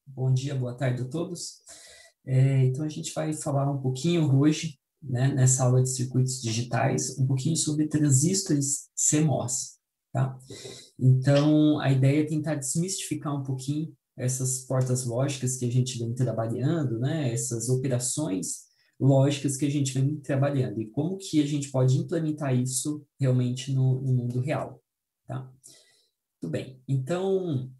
Bom dia, boa tarde a todos. Então, a gente vai falar um pouquinho hoje, né, nessa aula de circuitos digitais, um pouquinho sobre transistores CMOS, tá? Então, a ideia é tentar desmistificar um pouquinho essas portas lógicas que a gente vem trabalhando, né, essas operações lógicas que a gente vem trabalhando e como que a gente pode implementar isso realmente no mundo real, tá? Tudo bem. Então,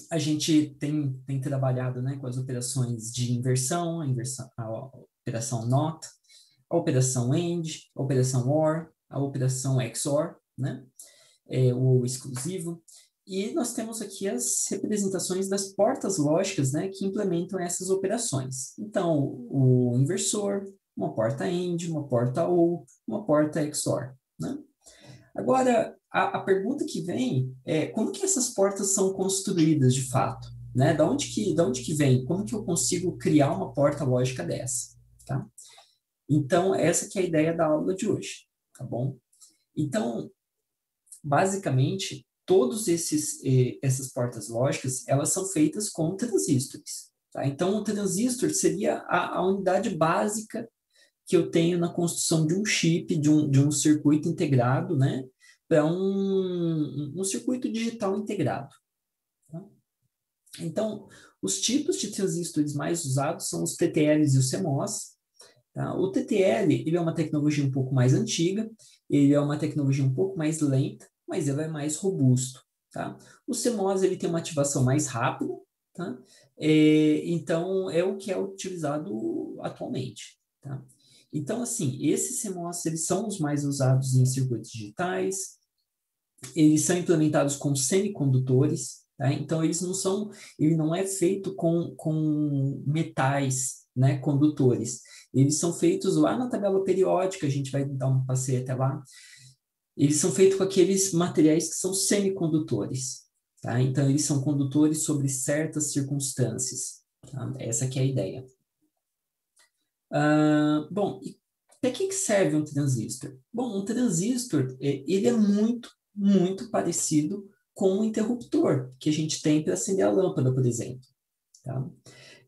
a gente tem trabalhado, né, com as operações de inversão, a operação NOT, a operação AND, a operação OR, a operação XOR, né, o exclusivo, e nós temos aqui as representações das portas lógicas, né, que implementam essas operações. Então, o inversor, uma porta AND, uma porta OR, uma porta XOR, né? Agora, a pergunta que vem é como que essas portas são construídas de fato? Né? Da onde que vem? Como que eu consigo criar uma porta lógica dessa? Tá? Então, essa que é a ideia da aula de hoje, tá bom? Então, basicamente, essas portas lógicas, elas são feitas com transistores. Tá? Então, o transistor seria a unidade básica que eu tenho na construção de um chip, de um circuito integrado, né, para um circuito digital integrado. Tá? Então, os tipos de transistores mais usados são os TTLs e os CMOS. Tá? O TTL ele é uma tecnologia um pouco mais antiga, ele é uma tecnologia um pouco mais lenta, mas ele é mais robusto. Tá? O CMOS ele tem uma ativação mais rápida, tá? Então é o que é utilizado atualmente. Tá? Então, assim, esses CMOS eles são os mais usados em circuitos digitais, eles são implementados com semicondutores, tá? Então ele não é feito com metais, né, condutores. Eles são feitos lá na tabela periódica, a gente vai dar um passeio até lá. Eles são feitos com aqueles materiais que são semicondutores, tá? Então eles são condutores sobre certas circunstâncias, tá? Essa que é a ideia. Bom, e para que serve um transistor? Bom, um transistor, ele é muito parecido com um interruptor que a gente tem para acender a lâmpada, por exemplo. Tá?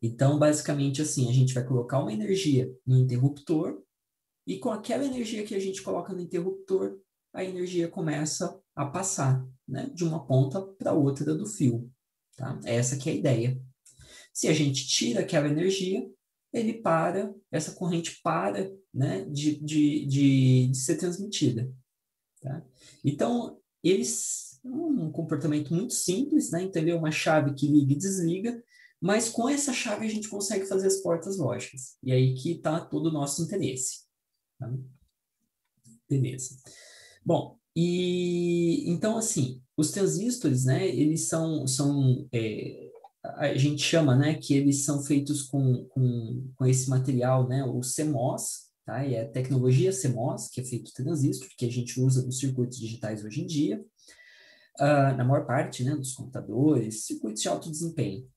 Então, basicamente assim, a gente vai colocar uma energia no interruptor e com aquela energia que a gente coloca no interruptor, a energia começa a passar, né, de uma ponta para outra do fio. Tá? Essa que é a ideia. Se a gente tira aquela energia, essa corrente para, né, de ser transmitida. Tá? Então, eles um comportamento muito simples, né? Então, ele é uma chave que liga e desliga, mas com essa chave a gente consegue fazer as portas lógicas. E aí que está todo o nosso interesse. Tá? Beleza. Bom, e então, assim, os transistores, né, eles a gente chama, né, que eles são feitos com esse material, né, o CMOS, tá? E é a tecnologia CMOS, que é feito transistor, que a gente usa nos circuitos digitais hoje em dia, na maior parte, né, dos computadores, circuitos de alto desempenho.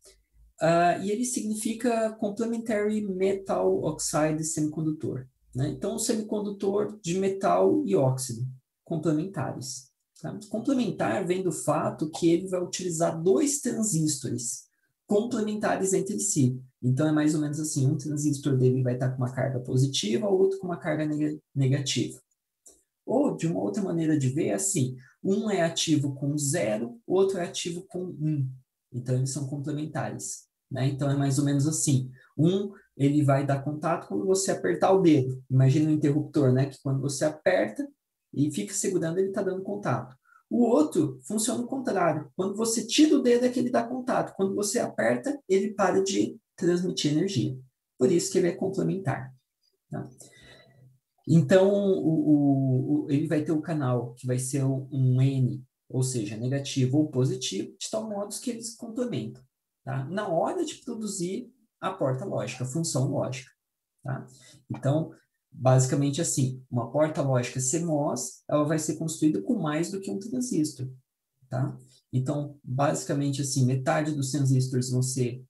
E ele significa Complementary Metal Oxide Semiconductor. Né? Então, um semicondutor de metal e óxido, complementares. Tá? Complementar vem do fato que ele vai utilizar dois transistores complementares entre si. Então, é mais ou menos assim, um transistor dele vai estar com uma carga positiva, o outro com uma carga negativa. Ou, de uma outra maneira de ver, é assim, um é ativo com 0, o outro é ativo com 1. Então, eles são complementares. Né? Então, é mais ou menos assim. Ele vai dar contato quando você apertar o dedo. Imagina um interruptor, né? Que quando você aperta e fica segurando, ele está dando contato. O outro funciona o contrário. Quando você tira o dedo, é que ele dá contato. Quando você aperta, ele para de transmitir energia. Por isso que ele é complementar. Tá? Então, ele vai ter o canal que vai ser um N, ou seja, negativo ou positivo, de tal modo que eles complementam. Tá? Na hora de produzir a porta lógica, a função lógica. Tá? Então, basicamente assim, uma porta lógica CMOS, ela vai ser construída com mais do que um transistor. Tá? Então, basicamente assim, metade dos transistores vão ser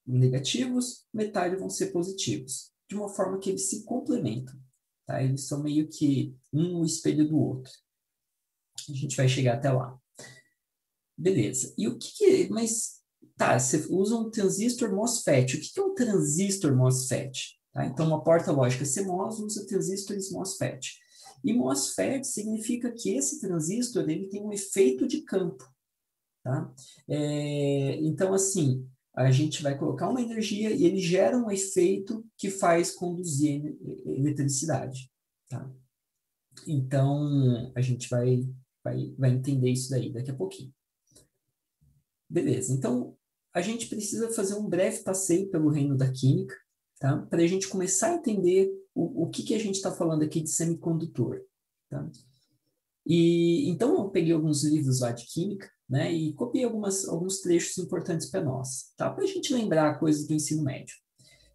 negativos, metade vão ser positivos, de uma forma que eles se complementam. Tá? Eles são meio que um o espelho do outro. A gente vai chegar até lá. Beleza. Mas Tá, você usa um transistor MOSFET. O que é um transistor MOSFET? Tá? Então, uma porta lógica CMOS usa transistores MOSFET. E MOSFET significa que esse transistor ele tem um efeito de campo. Tá? Então, assim, a gente vai colocar uma energia e ele gera um efeito que faz conduzir eletricidade. Tá? Então, a gente vai entender isso daí daqui a pouquinho. Beleza, então a gente precisa fazer um breve passeio pelo reino da química, tá? Para a gente começar a entender o que a gente está falando aqui de semicondutor. Tá? E então eu peguei alguns livros lá de química, né? E copiei alguns trechos importantes para nós, tá? Para a gente lembrar coisas do ensino médio.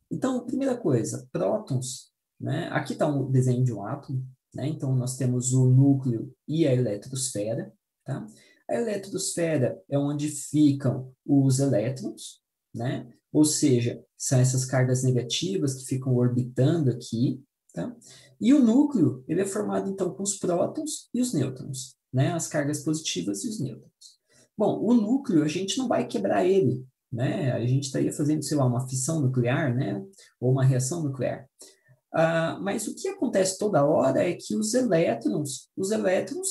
Então, primeira coisa, prótons, né? Aqui está um desenho de um átomo, né? Então nós temos o núcleo e a eletrosfera, tá? A eletrosfera é onde ficam os elétrons, né? Ou seja, são essas cargas negativas que ficam orbitando aqui, tá? E o núcleo, ele é formado, então, com os prótons e os nêutrons, né? As cargas positivas e os nêutrons. Bom, o núcleo, a gente não vai quebrar ele, né? A gente estaria fazendo, sei lá, uma fissão nuclear, né? Ou uma reação nuclear. Mas o que acontece toda hora é que os elétrons,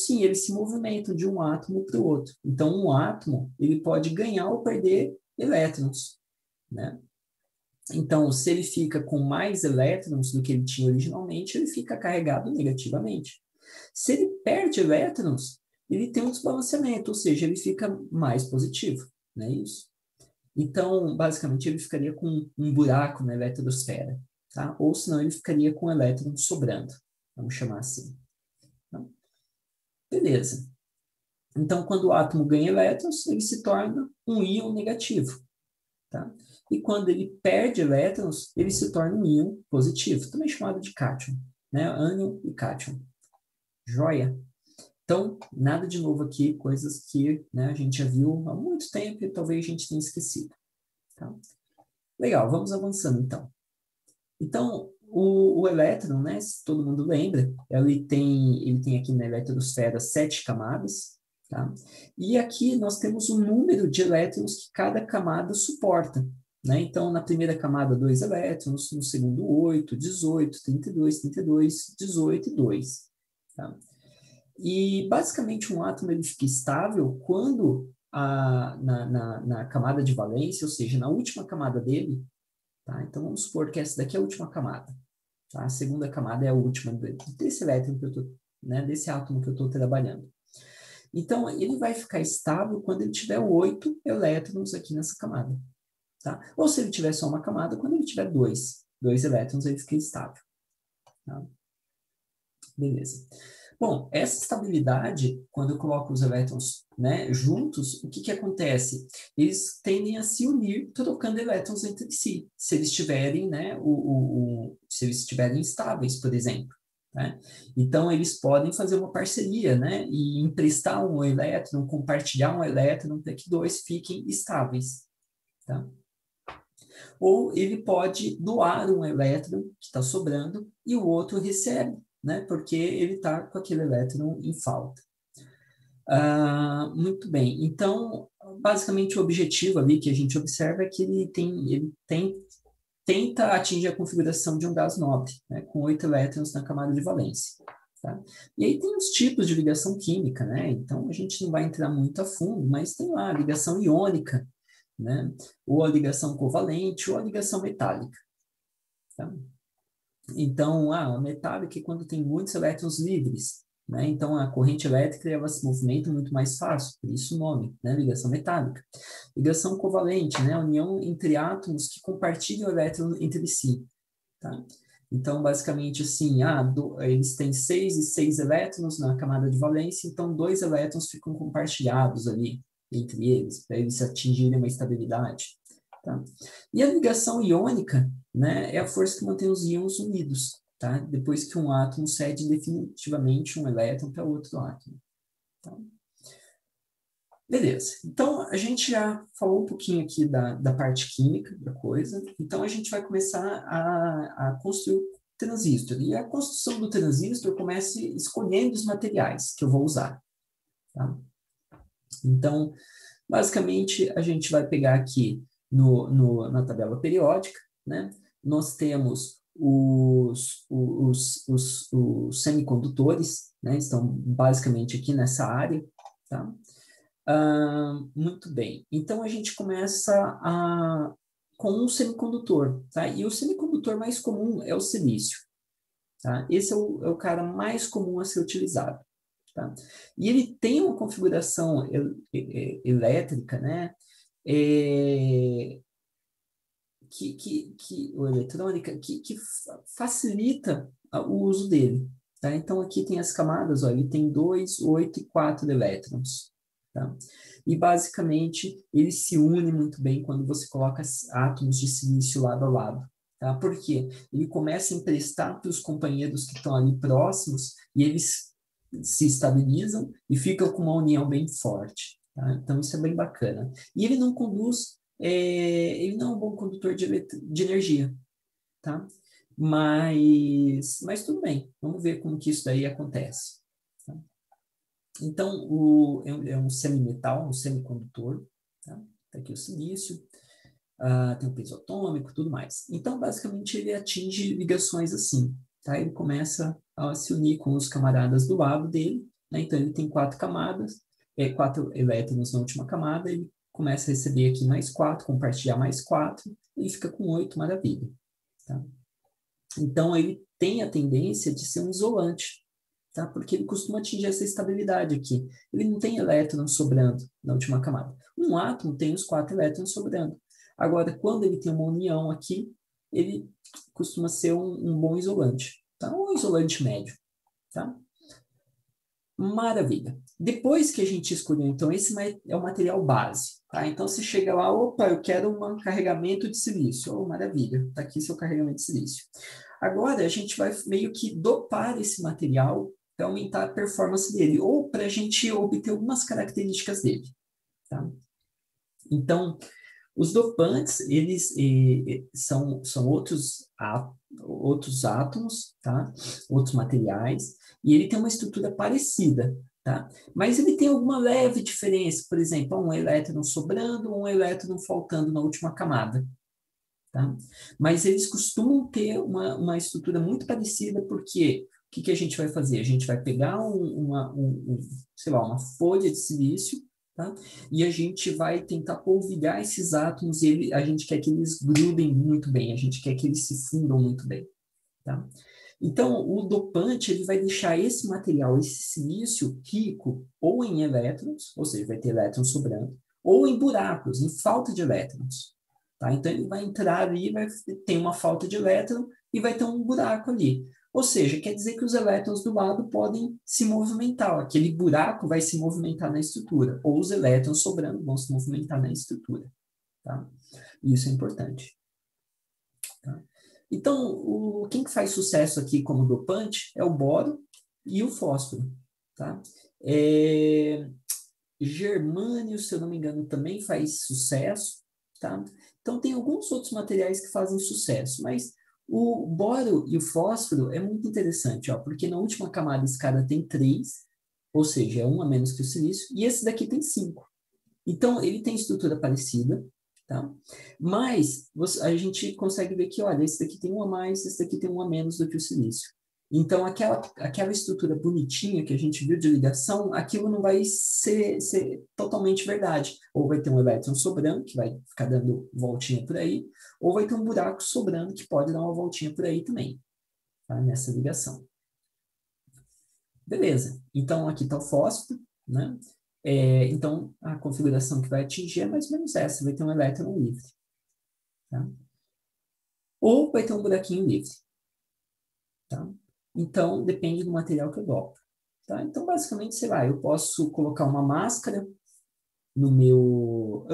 sim, eles se movimentam de um átomo para o outro. Então, um átomo, ele pode ganhar ou perder elétrons, né? Então, se ele fica com mais elétrons do que ele tinha originalmente, ele fica carregado negativamente. Se ele perde elétrons, ele tem um desbalanceamento, ou seja, ele fica mais positivo, não é isso? Então, basicamente, ele ficaria com um buraco na eletrosfera. Tá? Ou senão ele ficaria com elétrons sobrando, vamos chamar assim. Tá? Beleza. Então, quando o átomo ganha elétrons, ele se torna um íon negativo. Tá? E quando ele perde elétrons, ele se torna um íon positivo, também chamado de cátion, né? Ânion e cátion. Joia? Então, nada de novo aqui, coisas que, né, a gente já viu há muito tempo e talvez a gente tenha esquecido. Tá? Legal, vamos avançando então. Então, o elétron, né, se todo mundo lembra, ele tem aqui na eletrosfera 7 camadas, tá? E aqui nós temos o número de elétrons que cada camada suporta, né? Então, na primeira camada, 2 elétrons, no segundo, 8, 18, 32, 32, 18 e 2, tá? E, basicamente, um átomo ele fica estável quando na camada de valência, ou seja, na última camada dele. Tá? Então, vamos supor que essa daqui é a última camada. Tá? A segunda camada é a última desse elétron que eu tô, né, desse átomo que eu estou trabalhando. Então, ele vai ficar estável quando ele tiver 8 elétrons aqui nessa camada. Tá? Ou se ele tiver só uma camada, quando ele tiver dois elétrons, ele fica estável. Tá? Beleza. Bom, essa estabilidade, quando eu coloco os elétrons, né, juntos, o que acontece? Eles tendem a se unir trocando elétrons entre si, se eles estiverem, né, se eles estiverem estáveis, por exemplo. Né? Então, eles podem fazer uma parceria, né, e emprestar um elétron, compartilhar um elétron para que dois fiquem estáveis. Tá? Ou ele pode doar um elétron que está sobrando e o outro recebe, né? Porque ele está com aquele elétron em falta. Muito bem. Então, basicamente, o objetivo ali que a gente observa é que ele tenta atingir a configuração de um gás nobre, né? Com 8 elétrons na camada de valência. Tá? E aí tem os tipos de ligação química, né? Então, a gente não vai entrar muito a fundo, mas tem lá a ligação iônica, né? Ou a ligação covalente, ou a ligação metálica. Tá? Então, a metálica é quando tem muitos elétrons livres, né? Então, a corrente elétrica ela se movimenta muito mais fácil, por isso o nome, né? Ligação metálica. Ligação covalente, né? A união entre átomos que compartilham elétrons entre si. Tá? Então, basicamente, assim, eles têm 6 e 6 elétrons na camada de valência, então 2 elétrons ficam compartilhados ali entre eles, para eles atingirem uma estabilidade. Tá? E a ligação iônica, né, é a força que mantém os íons unidos, tá? Depois que um átomo cede definitivamente um elétron para outro átomo. Tá? Beleza. Então, a gente já falou um pouquinho aqui da parte química da coisa, então a gente vai começar a construir o transistor. E a construção do transistor começa escolhendo os materiais que eu vou usar. Tá? Então, Basicamente, a gente vai pegar aqui na tabela periódica, né? Nós temos os semicondutores, né? Estão basicamente aqui nessa área, tá? Muito bem. Então, a gente começa com um semicondutor, tá? E o semicondutor mais comum é o silício, tá? Esse é o cara mais comum a ser utilizado, tá? E ele tem uma configuração elétrica, né? É, ou eletrônica, que facilita o uso dele, tá? Então, aqui tem as camadas, ó, ele tem 2, 8 e 4 elétrons, tá? E, basicamente, ele se une muito bem quando você coloca átomos de silício lado a lado, tá? Por quê? Ele começa a emprestar para os companheiros que estão ali próximos e eles se estabilizam e ficam com uma união bem forte, tá? Então, isso é bem bacana. E ele não conduz ele não é um bom condutor de energia, tá? Mas tudo bem, vamos ver como que isso daí acontece. Tá? Então, é um semimetal, um semicondutor, tá? Tá aqui o silício, tem o peso atômico, tudo mais. Então, basicamente, ele atinge ligações assim, tá? Ele começa a se unir com os camaradas do lado dele, né? Então, ele tem 4 camadas, 4 elétrons na última camada, ele começa a receber aqui mais 4, compartilhar mais 4, e fica com 8, maravilha. Tá? Então, ele tem a tendência de ser um isolante, tá? Porque ele costuma atingir essa estabilidade aqui. Ele não tem elétrons sobrando na última camada. Um átomo tem os 4 elétrons sobrando. Agora, quando ele tem uma união aqui, ele costuma ser um bom isolante, tá? Um isolante médio, tá? Maravilha. Depois que a gente escolheu, então, esse é o material base, tá? Então, você chega lá, opa, eu quero um carregamento de silício. Oh, maravilha, tá aqui seu carregamento de silício. Agora, a gente vai meio que dopar esse material para aumentar a performance dele, ou para a gente obter algumas características dele, tá? Então, os dopantes, eles são outros átomos, tá? Outros materiais, e ele tem uma estrutura parecida, tá? Mas ele tem alguma leve diferença, por exemplo, um elétron sobrando, um elétron faltando na última camada, tá? Mas eles costumam ter uma estrutura muito parecida, porque o que a gente vai fazer? A gente vai pegar sei lá, uma folha de silício, tá? E a gente vai tentar polvilhar esses átomos e a gente quer que eles grudem muito bem, a gente quer que eles se fundam muito bem, tá? Então, o dopante ele vai deixar esse material, esse silício, rico ou em elétrons, ou seja, vai ter elétrons sobrando, ou em buracos, em falta de elétrons. Tá? Então, ele vai entrar ali, vai ter uma falta de elétron e vai ter um buraco ali. Ou seja, quer dizer que os elétrons do lado podem se movimentar. Aquele buraco vai se movimentar na estrutura, ou os elétrons sobrando vão se movimentar na estrutura. Tá? Isso é importante. Tá? Então, quem que faz sucesso aqui como dopante é o boro e o fósforo. Tá? Germânio, se eu não me engano, também faz sucesso. Tá? Então, tem alguns outros materiais que fazem sucesso, mas o boro e o fósforo é muito interessante, ó, porque na última camada esse cara tem 3, ou seja, é um a menos que o silício, e esse daqui tem 5. Então, ele tem estrutura parecida, tá? Mas a gente consegue ver que, olha, esse daqui tem um a mais, esse daqui tem um a menos do que o silício. Então, aquela estrutura bonitinha que a gente viu de ligação, aquilo não vai ser totalmente verdade. Ou vai ter um elétron sobrando, que vai ficar dando voltinha por aí, ou vai ter um buraco sobrando, que pode dar uma voltinha por aí também, tá? Nessa ligação. Beleza. Então, aqui está o fósforo, né? Então, a configuração que vai atingir é mais ou menos essa, vai ter um elétron livre. Tá? Ou vai ter um buraquinho livre. Tá? Então, depende do material que eu dopo. Tá? Então, basicamente, sei lá, eu posso colocar uma máscara no meu...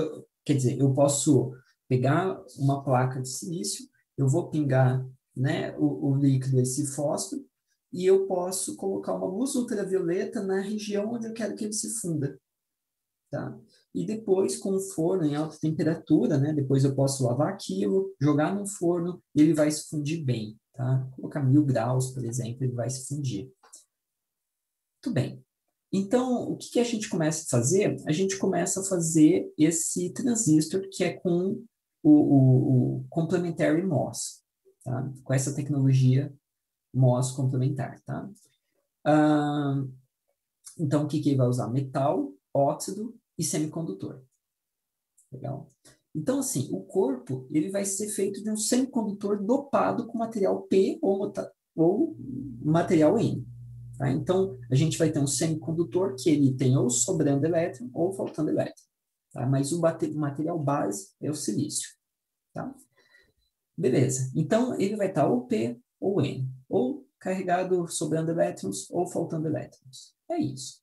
Quer dizer, eu posso pegar uma placa de silício, eu vou pingar, né, o líquido, esse fósforo, e eu posso colocar uma luz ultravioleta na região onde eu quero que ele se funda. Tá? E depois, com o forno em alta temperatura, né? Depois eu posso lavar aquilo, jogar no forno, e ele vai se fundir bem, tá? Colocar 1000 graus, por exemplo, ele vai se fundir. Muito bem. Então, o que a gente começa a fazer? A gente começa a fazer esse transistor que é com o Complementary MOS, tá? Com essa tecnologia MOS complementar, tá? Ah, então, o que ele vai usar? Metal, óxido e semicondutor. Legal? Então, assim, o corpo ele vai ser feito de um semicondutor dopado com material P ou material N. Tá? Então, a gente vai ter um semicondutor que ele tem ou sobrando elétron ou faltando elétron. Tá? Mas o material base é o silício. Tá? Beleza. Então, ele vai estar ou P ou N. Ou carregado sobrando elétrons ou faltando elétrons. É isso.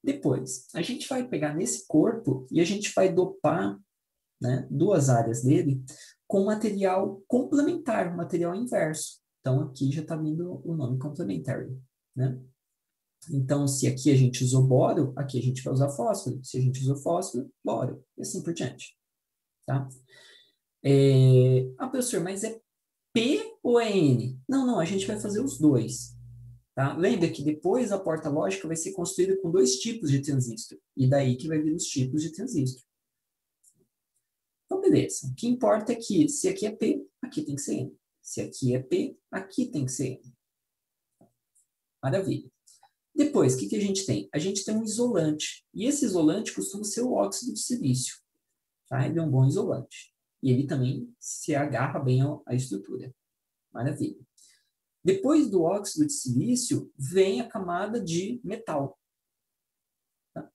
Depois, a gente vai pegar nesse corpo e a gente vai dopar, né, duas áreas dele com material complementar, material inverso. Então, aqui já está vindo o nome complementary, né? Então, se aqui a gente usou boro, aqui a gente vai usar fósforo. Se a gente usou fósforo, boro. E assim por diante. Tá? Professor, mas é P ou é N? Não, não, a gente vai fazer os dois. Tá? Lembra que depois a porta lógica vai ser construída com dois tipos de transistor. E daí que vai vir os tipos de transistor. Então, beleza. O que importa é que se aqui é P, aqui tem que ser N. Se aqui é P, aqui tem que ser N. Maravilha. Depois, o que a gente tem? A gente tem um isolante. E esse isolante costuma ser o óxido de silício. Tá? Ele é um bom isolante. E ele também se agarra bem à estrutura. Maravilha. Depois do óxido de silício, vem a camada de metal. Tá?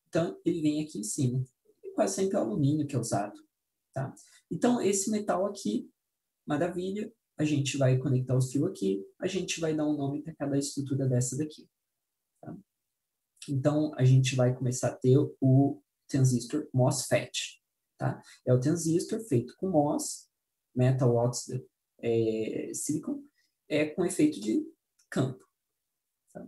Então, ele vem aqui em cima. E quase sempre é o alumínio que é usado. Tá? Então, esse metal aqui, maravilha, a gente vai conectar os fios aqui, a gente vai dar um nome para cada estrutura dessa daqui. Tá? Então, a gente vai começar a ter o transistor MOSFET. Tá? É o transistor feito com MOS, Metal Oxide Silicon, com efeito de campo. Tá?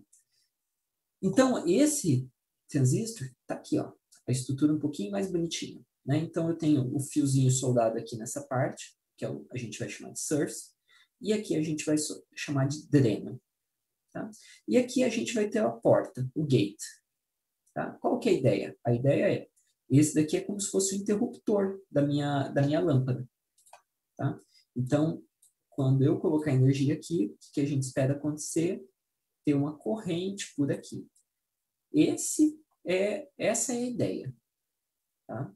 Então, esse transistor está aqui, ó, a estrutura um pouquinho mais bonitinha. Né? Então, eu tenho o fiozinho soldado aqui nessa parte, que a gente vai chamar de source, e aqui a gente vai chamar de dreno. Tá? E aqui a gente vai ter a porta, o gate. Tá? Qual que é a ideia? A ideia é, esse daqui é como se fosse o interruptor da minha lâmpada. Tá? Então, quando eu colocar energia aqui, o que a gente espera acontecer? Ter uma corrente por aqui. Essa é a ideia. Tá?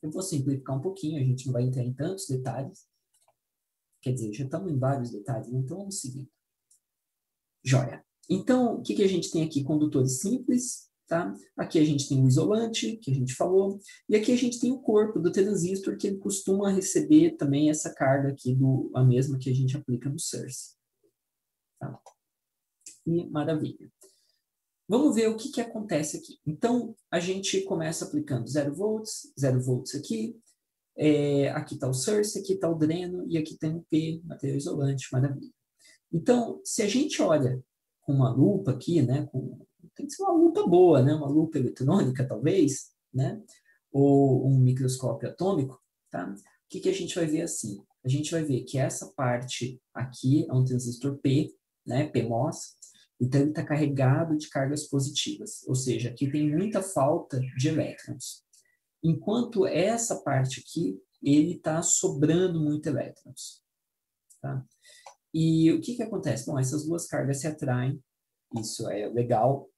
Eu vou simplificar um pouquinho, a gente não vai entrar em tantos detalhes. Quer dizer, já estamos em vários detalhes, então vamos seguir. Joia. Então, o que a gente tem aqui? Condutores simples, tá? Aqui a gente tem o isolante, que a gente falou, e aqui a gente tem o corpo do transistor, que ele costuma receber também essa carga aqui, a mesma que a gente aplica no source. Tá? E maravilha. Vamos ver o que acontece aqui. Então, a gente começa aplicando 0 volts aqui, aqui está o source, aqui está o dreno, e aqui tem o P, material isolante, maravilha. Então, se a gente olha com uma lupa aqui, né, tem que ser uma lupa boa, né, uma lupa eletrônica, talvez, né, ou um microscópio atômico, tá? O que a gente vai ver assim? A gente vai ver que essa parte aqui é um transistor P, né, PMOS, então ele está carregado de cargas positivas, ou seja, aqui tem muita falta de elétrons. Enquanto essa parte aqui, ele está sobrando muito elétrons, tá? E o que acontece? Bom, essas duas cargas se atraem, isso é legal,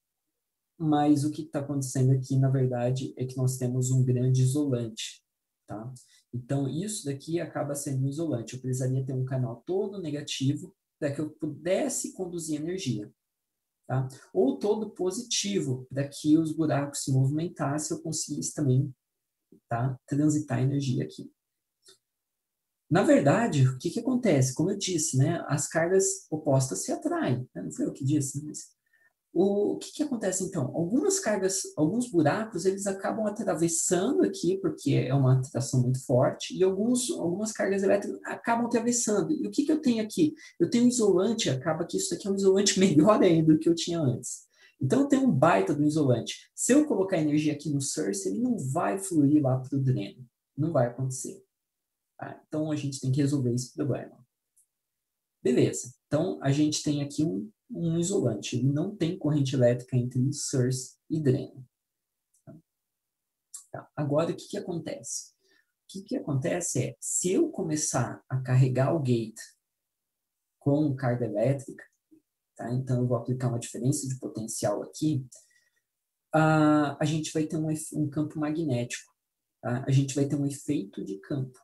mas o que está acontecendo aqui, na verdade, é que nós temos um grande isolante, tá? Então, isso daqui acaba sendo um isolante. Eu precisaria ter um canal todo negativo para que eu pudesse conduzir energia, tá? Ou todo positivo, para que os buracos se movimentassem, eu conseguisse também, tá, transitar energia aqui. Na verdade, o que acontece? Como eu disse, né, as cargas opostas se atraem. Né? Não foi eu que disse, mas o que acontece então? Algumas cargas, alguns buracos, eles acabam atravessando aqui, porque é uma atração muito forte, e algumas cargas elétricas acabam atravessando. E o que eu tenho aqui? Eu tenho um isolante, acaba que isso aqui é um isolante melhor ainda do que eu tinha antes. Então, eu tenho um baita do isolante. Se eu colocar energia aqui no source, ele não vai fluir lá para o dreno. Não vai acontecer. Tá? Então, a gente tem que resolver esse problema. Beleza. Então, a gente tem aqui um isolante, ele não tem corrente elétrica entre source e dreno. Tá? Agora, o que acontece? O que acontece é, se eu começar a carregar o gate com carga elétrica, tá? Então eu vou aplicar uma diferença de potencial aqui, a gente vai ter um campo magnético, tá? A gente vai ter um efeito de campo,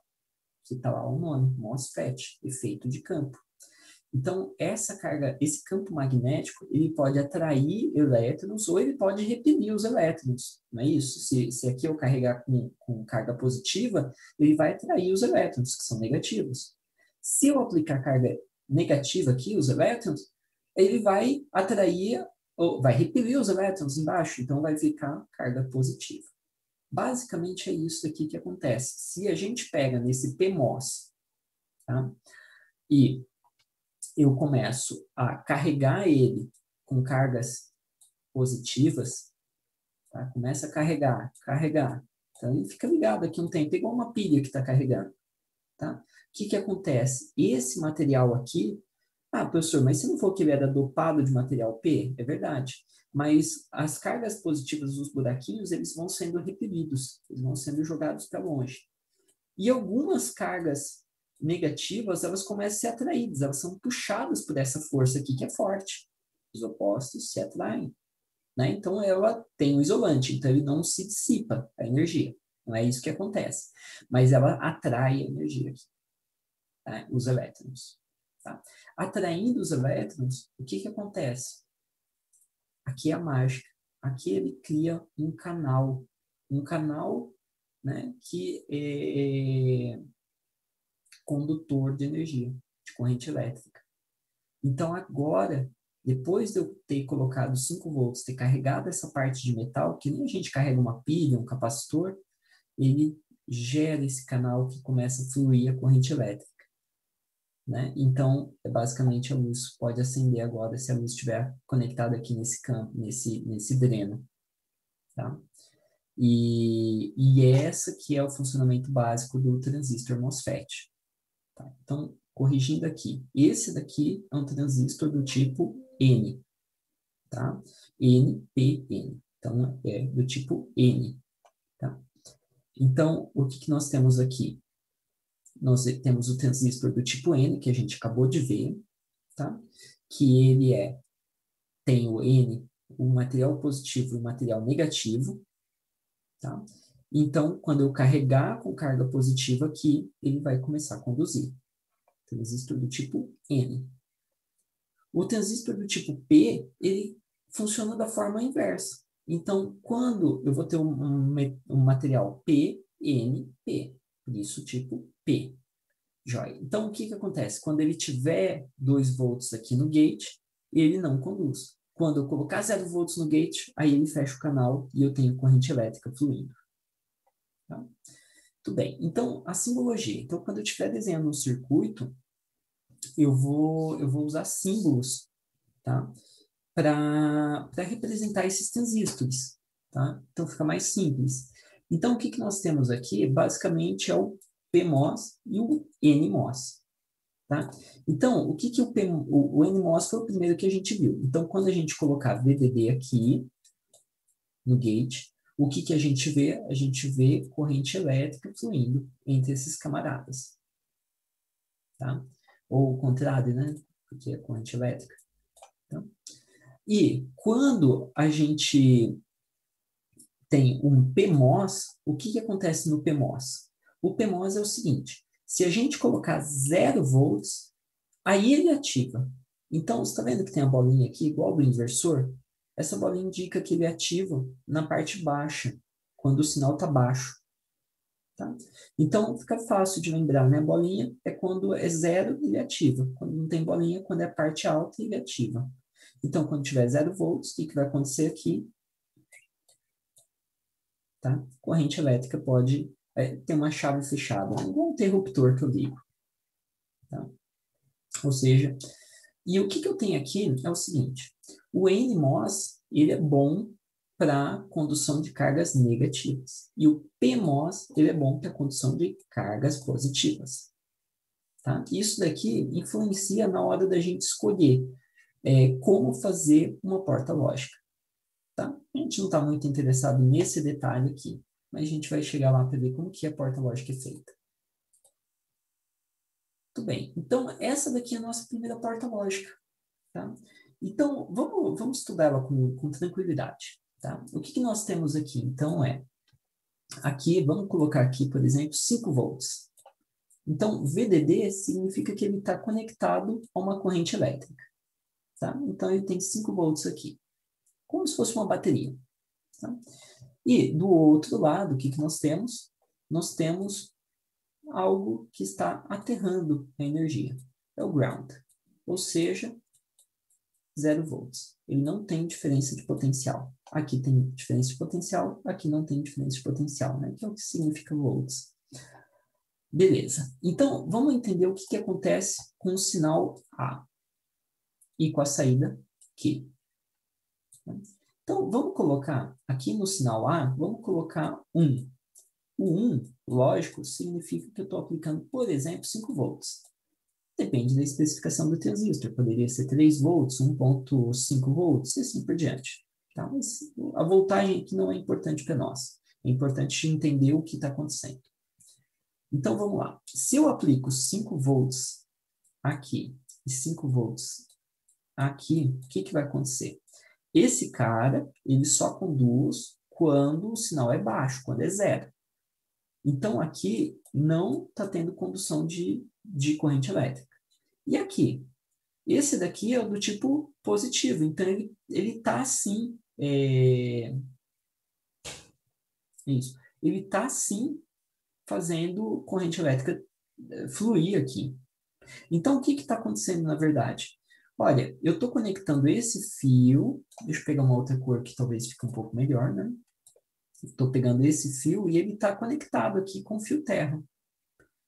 que está lá o nome, MOSFET, efeito de campo. Então, essa carga, esse campo magnético, ele pode atrair elétrons ou ele pode repelir os elétrons, não é isso? Se aqui eu carregar com carga positiva, ele vai atrair os elétrons, que são negativos. Se eu aplicar carga negativa aqui, os elétrons, ele vai atrair, ou vai repelir os elétrons embaixo, então vai ficar carga positiva. Basicamente é isso aqui que acontece. Se a gente pega nesse PMOS, tá? E eu começo a carregar ele com cargas positivas, tá? Começa a carregar. Então, ele fica ligado aqui um tempo, igual uma pilha que está carregando, tá? O que acontece? Esse material aqui, professor, mas se não for que ele era dopado de material P, é verdade, mas as cargas positivas dos buraquinhos, eles vão sendo repelidos, eles vão sendo jogados para longe. E algumas cargas negativas, elas começam a ser atraídas, elas são puxadas por essa força aqui que é forte. Os opostos se atraem, né? Então, ela tem um isolante, então ele não se dissipa a energia. Não é isso que acontece. Mas ela atrai a energia aqui, tá? Os elétrons. Tá? Atraindo os elétrons, o que acontece? Aqui é a mágica. Aqui ele cria um canal, né, que é condutor de energia, de corrente elétrica. Então, agora, depois de eu ter colocado 5 volts, ter carregado essa parte de metal, que nem a gente carrega uma pilha, um capacitor, ele gera esse canal que começa a fluir a corrente elétrica. Né? Então, basicamente, a luz pode acender agora se a luz estiver conectada aqui nesse campo, nesse dreno. Tá? E essa que é o funcionamento básico do transistor MOSFET. Tá? Então, corrigindo aqui, esse daqui é um transistor do tipo N, tá? NPN. Então, é do tipo N, tá? Então, o que nós temos aqui? Nós temos o transistor do tipo N, que a gente acabou de ver, tá? Que ele tem o N, o material positivo e o material negativo, tá? Então, quando eu carregar com carga positiva aqui, ele vai começar a conduzir. Transistor do tipo N. O transistor do tipo P, ele funciona da forma inversa. Então, quando eu vou ter um material PNP, por isso tipo P. Joia. Então, o que acontece? Quando ele tiver 2 volts aqui no gate, ele não conduz. Quando eu colocar 0 volts no gate, aí ele fecha o canal e eu tenho corrente elétrica fluindo. Tá? Tudo bem. Então, a simbologia. Então, quando eu estiver desenhando um circuito, eu vou usar símbolos, tá? Para representar esses transistores, tá? Então, fica mais simples. Então, o que nós temos aqui, basicamente, é o PMOS e o NMOS, tá? Então, o que o NMOS foi o primeiro que a gente viu. Então, quando a gente colocar VDD aqui no gate, o que a gente vê? A gente vê corrente elétrica fluindo entre esses camaradas, tá? Ou o contrário, né? Porque é corrente elétrica. Então, e quando a gente tem um PMOS, o que acontece no PMOS? O PMOS é o seguinte, se a gente colocar 0 volts, aí ele ativa. Então, você está vendo que tem a bolinha aqui, igual do inversor? Essa bolinha indica que ele é ativo na parte baixa, quando o sinal está baixo. Tá? Então, fica fácil de lembrar, né? A bolinha é quando é 0, ele ativa. Quando não tem bolinha, quando é a parte alta, ele ativa. Então, quando tiver 0 volts, o que vai acontecer aqui? Tá? Corrente elétrica pode ter uma chave fechada, igual um interruptor que eu ligo. Tá? Ou seja, e o que eu tenho aqui é o seguinte, o NMOS, ele é bom para condução de cargas negativas. E o PMOS, ele é bom para condução de cargas positivas. Tá? Isso daqui influencia na hora da gente escolher como fazer uma porta lógica. Tá? A gente não está muito interessado nesse detalhe aqui, mas a gente vai chegar lá para ver como que a porta lógica é feita. Muito bem, então essa daqui é a nossa primeira porta lógica. Tá? Então, vamos estudar ela com tranquilidade. Tá? O que nós temos aqui, então, aqui, vamos colocar aqui, por exemplo, 5 volts. Então, VDD significa que ele está conectado a uma corrente elétrica. Tá? Então, ele tem 5 volts aqui, como se fosse uma bateria. Tá? E, do outro lado, o que nós temos? Nós temos algo que está aterrando a energia. É o ground, ou seja, 0 volts. Ele não tem diferença de potencial. Aqui tem diferença de potencial, aqui não tem diferença de potencial, né? Que é o que significa volts. Beleza. Então, vamos entender o que acontece com o sinal A e com a saída Q. Então, vamos colocar aqui no sinal A, vamos colocar 1. O 1, lógico, significa que eu estou aplicando, por exemplo, 5 volts. Depende da especificação do transistor. Poderia ser 3 volts, 1,5 volts e assim por diante. Tá? Mas a voltagem aqui não é importante para nós. É importante entender o que está acontecendo. Então, vamos lá. Se eu aplico 5 volts aqui e 5 volts aqui, o que vai acontecer? Esse cara, ele só conduz quando o sinal é baixo, quando é 0. Então, aqui não está tendo condução de corrente elétrica. E aqui? Esse daqui é o do tipo positivo. Então, ele está, sim... Isso. Ele está, sim, fazendo corrente elétrica fluir aqui. Então, o que está acontecendo, na verdade? Olha, eu estou conectando esse fio... Deixa eu pegar uma outra cor que talvez fique um pouco melhor, né? Estou pegando esse fio e ele está conectado aqui com o fio terra.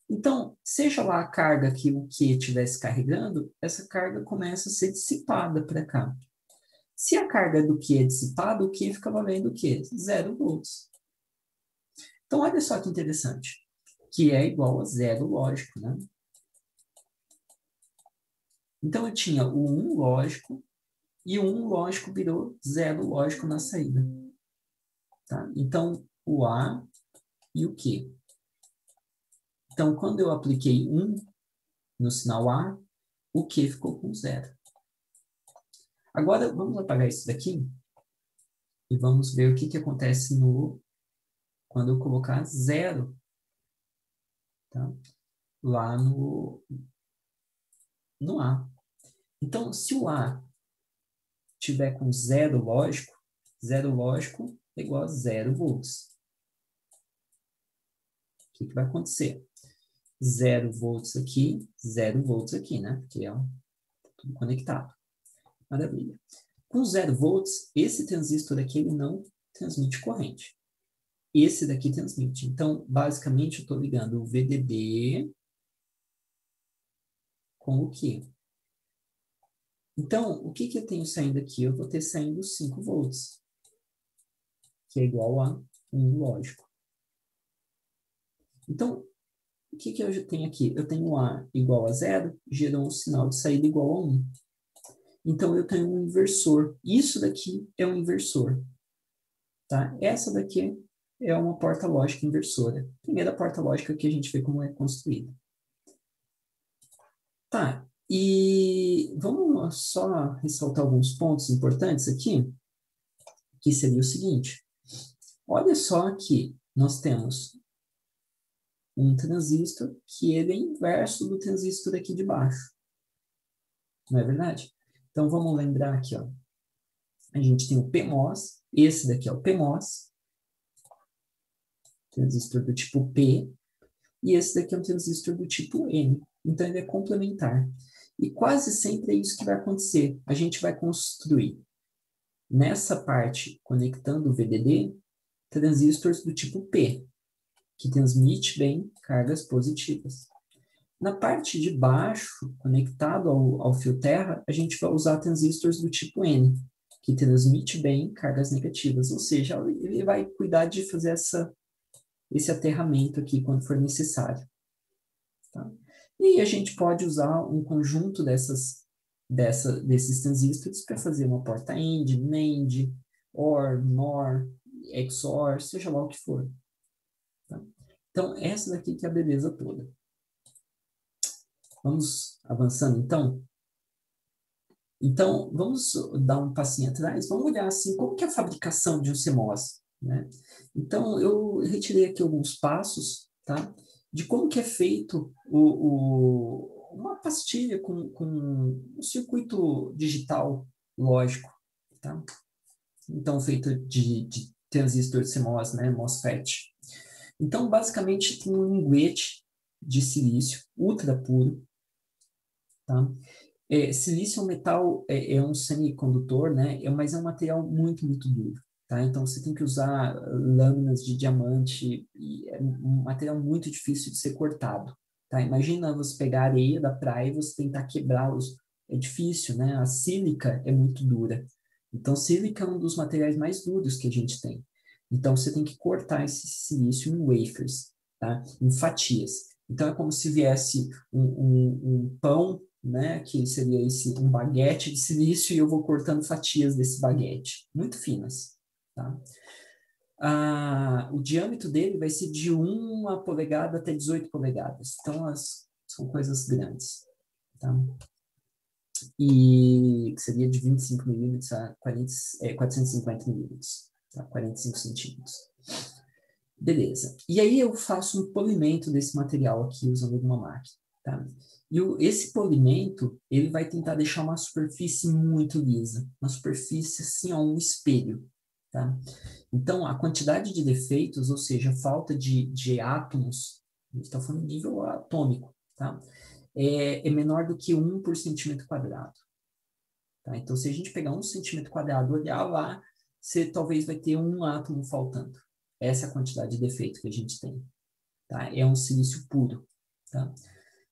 Então, seja lá a carga que o Q estivesse carregando, essa carga começa a ser dissipada para cá. Se a carga do Q é dissipada, o Q fica valendo o quê? 0 volts. Então, olha só que interessante. Que é igual a 0, lógico, né? Então, eu tinha o 1 lógico, e o 1 lógico virou 0 lógico na saída. Tá? Então, o A e o Q. Então, quando eu apliquei 1 no sinal A, o Q ficou com 0. Agora, vamos apagar isso daqui e vamos ver o que acontece quando eu colocar 0, tá? Lá no A. Então, se o A tiver com 0 lógico é igual a 0 volts. O que vai acontecer? 0 volts aqui, 0 volts aqui, né? Porque é tudo conectado. Maravilha. Com 0 volts, esse transistor aqui ele não transmite corrente. Esse daqui transmite. Então, basicamente, eu estou ligando o VDD com o Q. Então, o que eu tenho saindo aqui? Eu vou ter saindo 5 volts, que é igual a 1, lógico. Então, o que eu tenho aqui? Eu tenho A igual a 0, gerou um sinal de saída igual a 1. Então, eu tenho um inversor. Isso daqui é um inversor. Tá? Essa daqui é uma porta lógica inversora. Primeira porta lógica que a gente vê como é construída. Tá, e vamos só ressaltar alguns pontos importantes aqui, que seria o seguinte. Olha só que nós temos um transistor que ele é inverso do transistor aqui de baixo. Não é verdade? Então, vamos lembrar aqui, ó. A gente tem o PMOS, esse daqui é o PMOS, transistor do tipo P, e esse daqui é um transistor do tipo N. Então, ele é complementar. E quase sempre é isso que vai acontecer. A gente vai construir, nessa parte, conectando o VDD, transistores do tipo P, que transmite bem cargas positivas. Na parte de baixo, conectado ao fio terra, a gente vai usar transistores do tipo N, que transmite bem cargas negativas. Ou seja, ele vai cuidar de fazer esse aterramento aqui quando for necessário. Tá? E a gente pode usar um conjunto dessas desses transistores para fazer uma porta AND, NAND, OR, NOR, XOR, seja lá o que for. Tá? Então, essa daqui que é a beleza toda. Vamos avançando, então? Então, vamos dar um passinho atrás, vamos olhar assim, como que é a fabricação de um CMOS, né? Então, eu retirei aqui alguns passos, tá? De como que é feito uma pastilha com um circuito digital lógico, tá? Então, feito de transistor CMOS, né? MOSFET. Então, basicamente, tem um linguete de silício ultra puro, tá? Silício é um metal, é um semicondutor, né? Mas é um material muito, muito duro, tá? Então, você tem que usar lâminas de diamante, e é um material muito difícil de ser cortado, tá? Imagina você pegar a areia da praia e você tentar quebrá-los. É difícil, né? A sílica é muito dura. Então, sílica é um dos materiais mais duros que a gente tem. Então, você tem que cortar esse silício em wafers, tá? Em fatias. Então, é como se viesse um pão, né, que seria um baguete de silício, e eu vou cortando fatias desse baguete, muito finas, tá? O diâmetro dele vai ser de 1 polegada até 18 polegadas, então são coisas grandes, tá? E que seria de 25 milímetros a 450 milímetros, tá? 45 centímetros. Beleza. E aí eu faço um polimento desse material aqui usando alguma máquina, tá? E esse polimento, ele vai tentar deixar uma superfície muito lisa, uma superfície assim, ó, um espelho, tá? Então, a quantidade de defeitos, ou seja, a falta de átomos, a gente está falando de nível atômico, tá? É menor do que 1 por centímetro quadrado, tá? Então, se a gente pegar 1 centímetro quadrado e olhar lá, você talvez vai ter um átomo faltando. Essa é a quantidade de defeito que a gente tem, tá? É um silício puro, tá?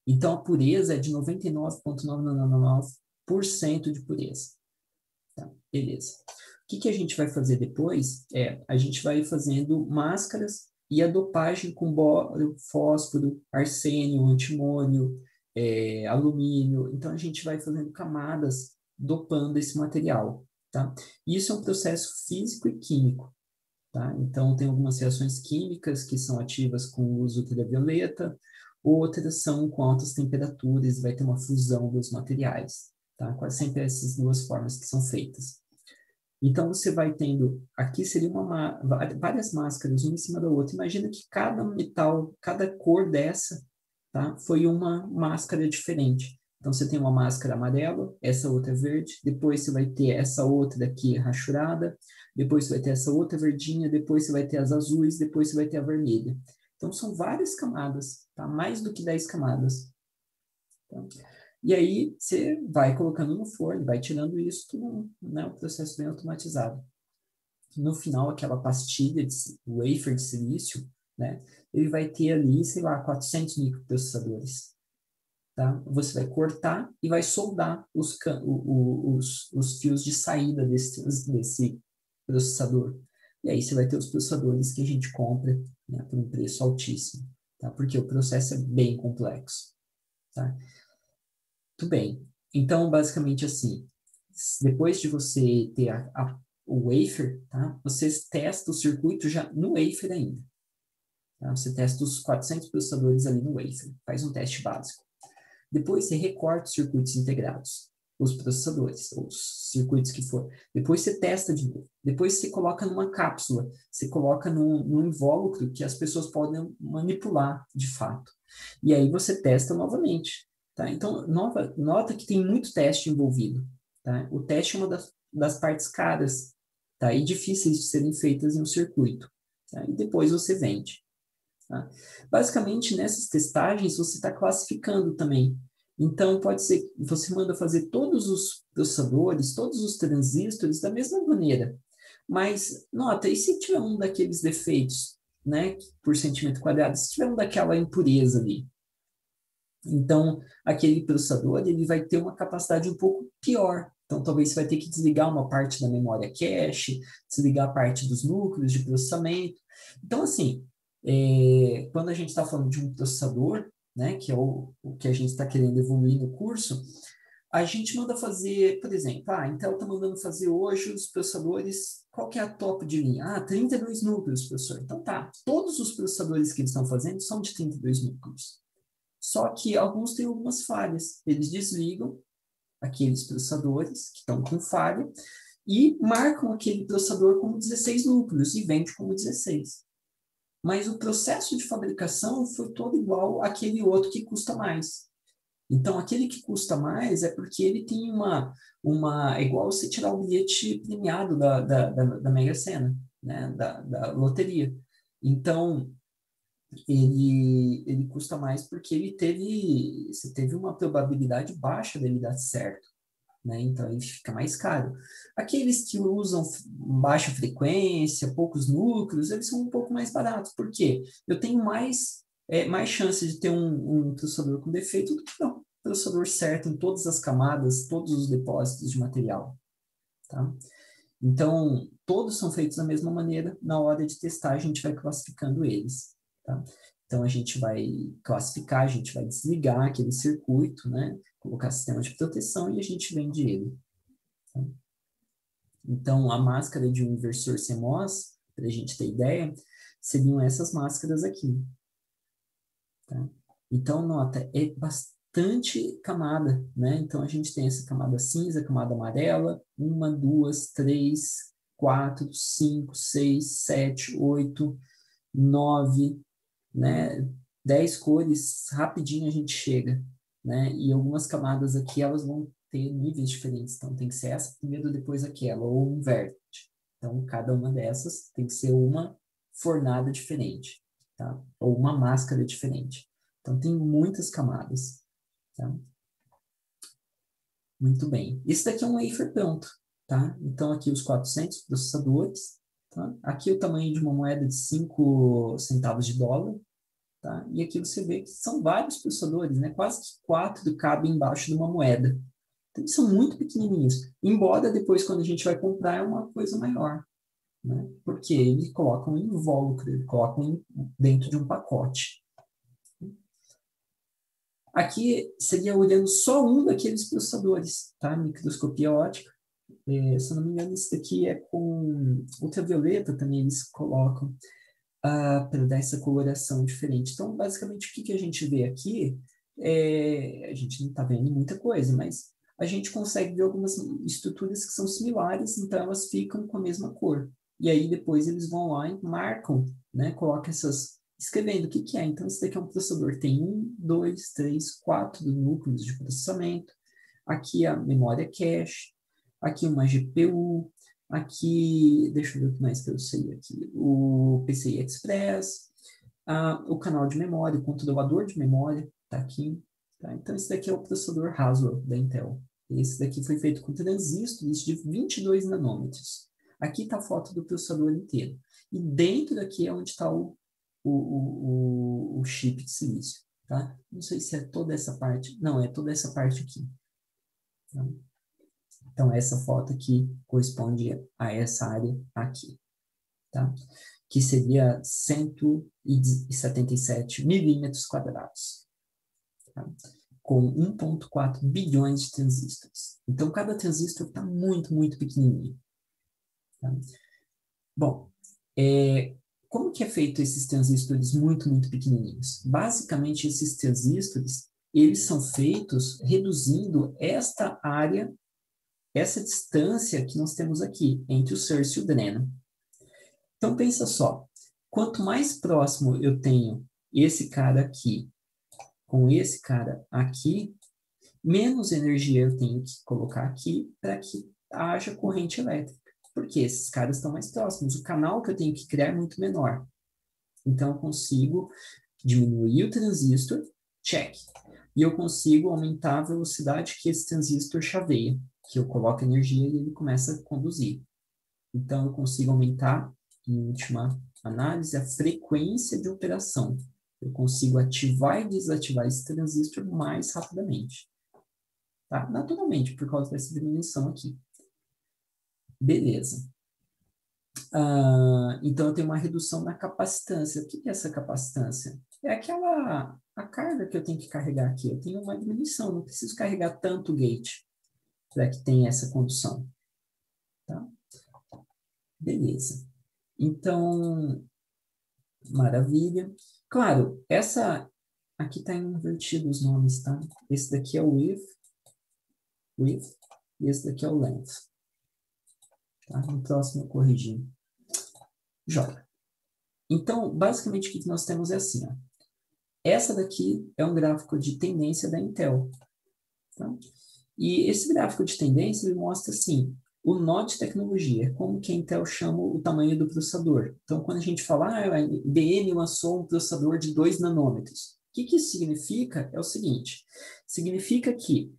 Então, a pureza é de 99,999% de pureza. Tá? Beleza. O que a gente vai fazer depois a gente vai fazendo máscaras e a dopagem com bório, fósforo, arsênio, antimônio, alumínio. Então, a gente vai fazendo camadas dopando esse material. Tá? Isso é um processo físico e químico. Tá? Então, tem algumas reações químicas que são ativas com o uso ultravioleta, outras são com altas temperaturas, vai ter uma fusão dos materiais, tá? Quase sempre essas duas formas que são feitas. Então, você vai tendo, aqui seria várias máscaras, uma em cima da outra. Imagina que cada metal, cada cor dessa, tá? Foi uma máscara diferente. Então, você tem uma máscara amarela, essa outra verde, depois você vai ter essa outra daqui rachurada, depois você vai ter essa outra verdinha, depois você vai ter as azuis, depois você vai ter a vermelha. Então, são várias camadas, tá? Mais do que 10 camadas. Tá? E aí, você vai colocando no forno, vai tirando isso, tudo, né? Um processo bem automatizado. No final, aquela pastilha de wafer de silício, né? Ele vai ter ali, sei lá, 400 microprocessadores. Tá? Você vai cortar e vai soldar os fios de saída desse processador. E aí você vai ter os processadores que a gente compra, né, por um preço altíssimo, tá? Porque o processo é bem complexo. Tá? Tudo bem. Então, basicamente assim, depois de você ter o wafer, tá? Você testa o circuito já no wafer ainda. Tá? Você testa os 400 processadores ali no wafer, faz um teste básico. Depois você recorta os circuitos integrados, os processadores, os circuitos que for. Depois você testa de novo. Depois você coloca numa cápsula, você coloca num invólucro que as pessoas podem manipular de fato. E aí você testa novamente. Tá? Então, nota que tem muito teste envolvido. Tá? O teste é uma das partes caras, tá? E difíceis de serem feitas em um circuito. Tá? E depois você vende. Tá? Basicamente, nessas testagens, você está classificando também. Então, pode ser que você manda fazer todos os processadores, todos os transistores da mesma maneira. Mas, nota, e se tiver um daqueles defeitos, né, por centímetro quadrado, se tiver um daquela impureza ali? Então, aquele processador, ele vai ter uma capacidade um pouco pior. Então, talvez você vai ter que desligar uma parte da memória cache, desligar a parte dos núcleos de processamento. Então, assim, quando a gente está falando de um processador, né, que é o que a gente está querendo evoluir no curso, a gente manda fazer, por exemplo, a Intel está mandando fazer hoje os processadores, qual que é a top de linha? 32 núcleos, professor. Então tá, todos os processadores que eles estão fazendo são de 32 núcleos. Só que alguns têm algumas falhas. Eles desligam aqueles processadores que estão com falha e marcam aquele processador como 16 núcleos e vende como 16. Mas o processo de fabricação foi todo igual àquele outro que custa mais. Então, aquele que custa mais é porque ele tem é igual você tirar o bilhete premiado da Mega Sena, né? Da loteria. Então, ele custa mais porque você teve uma probabilidade baixa dele dar certo, né? Então, ele fica mais caro. Aqueles que usam baixa frequência, poucos núcleos, eles são um pouco mais baratos. Por quê? Eu tenho mais chance de ter um processador com defeito do que não. Processador certo em todas as camadas, todos os depósitos de material, tá? Então, todos são feitos da mesma maneira. Na hora de testar, a gente vai classificando eles, tá? Então, a gente vai classificar, a gente vai desligar aquele circuito, né? Colocar sistema de proteção e a gente vende ele, tá? Então, a máscara de um inversor CMOS, para a gente ter ideia, seriam essas máscaras aqui, tá? Então, nota, é bastante camada, né? Então, a gente tem essa camada cinza, camada amarela, 1, 2, 3, 4, 5, 6, 7, 8, 9, né? 10 cores, rapidinho a gente chega, né? E algumas camadas aqui, elas vão ter níveis diferentes, então tem que ser essa primeiro, depois aquela, ou inverte. Então, cada uma dessas tem que ser uma fornada diferente, tá? Ou uma máscara diferente. Então, tem muitas camadas, tá? Muito bem. Esse daqui é um wafer pronto, tá? Então, aqui os 400 processadores, tá? Aqui o tamanho de uma moeda de 5 centavos de dólar, tá? E aqui você vê que são vários processadores, né? Quase que 4 cabem embaixo de uma moeda. Então, eles são muito pequenininhos. Embora depois, quando a gente vai comprar, é uma coisa maior, né? Porque eles colocam em invólucro, eles colocam dentro de um pacote. Aqui seria olhando só um daqueles processadores, tá? Microscopia ótica. Se eu não me engano, isso daqui é com ultravioleta também eles colocam para dar essa coloração diferente. Então, basicamente, o que a gente vê aqui a gente não está vendo muita coisa, mas a gente consegue ver algumas estruturas que são similares, então elas ficam com a mesma cor. E aí depois eles vão lá e marcam, né? Colocam escrevendo o que é. Então, esse daqui é um processador, tem 1, 2, 3, 4 núcleos de processamento. Aqui a memória cache, aqui uma GPU, aqui, deixa eu ver o que mais que eu sei aqui, o PCI Express, o canal de memória, o controlador de memória, está aqui. Tá? Então, esse daqui é o processador Haswell da Intel. Esse daqui foi feito com transistores de 22 nanômetros. Aqui está a foto do processador inteiro. E dentro daqui é onde está o chip de silício. Tá? Não sei se é toda essa parte. Não, é toda essa parte aqui. Tá? Então, essa foto aqui corresponde a essa área aqui. Tá? Que seria 177 milímetros quadrados. Tá? Com 1,4 bilhões de transistores. Então, cada transistor está muito, muito pequenininho. Tá? Bom, como que é feito esses transistores muito, muito pequenininhos? Basicamente, esses transistores, eles são feitos reduzindo esta área, essa distância que nós temos aqui, entre o source e o dreno. Então, pensa só, quanto mais próximo eu tenho esse cara aqui com esse cara aqui, menos energia eu tenho que colocar aqui para que haja corrente elétrica. Porque esses caras estão mais próximos. O canal que eu tenho que criar é muito menor. Então, eu consigo diminuir o transistor, check. E eu consigo aumentar a velocidade que esse transistor chaveia, que eu coloco energia e ele começa a conduzir. Então, eu consigo aumentar, em última análise, a frequência de operação. Eu consigo ativar e desativar esse transistor mais rapidamente. Tá? Naturalmente, por causa dessa dimensão aqui. Beleza. Então, eu tenho uma redução na capacitância. O que é essa capacitância? é a carga que eu tenho que carregar aqui. Eu tenho uma diminuição, não preciso carregar tanto gate para que tenha essa condução. Tá? Beleza. Então, maravilha. Claro, essa aqui está invertido os nomes, tá? Esse daqui é o width, e esse daqui é o length. Tá? No próximo eu corrigi. Joia. Então, basicamente, o que nós temos é assim, ó. Essa daqui é um gráfico de tendência da Intel. Tá? E esse gráfico de tendência, ele mostra, assim, o nó de tecnologia, como que a Intel chama o tamanho do processador. Então, quando a gente fala, a IBM lançou um processador de 2 nanômetros. O que isso significa? É o seguinte, significa que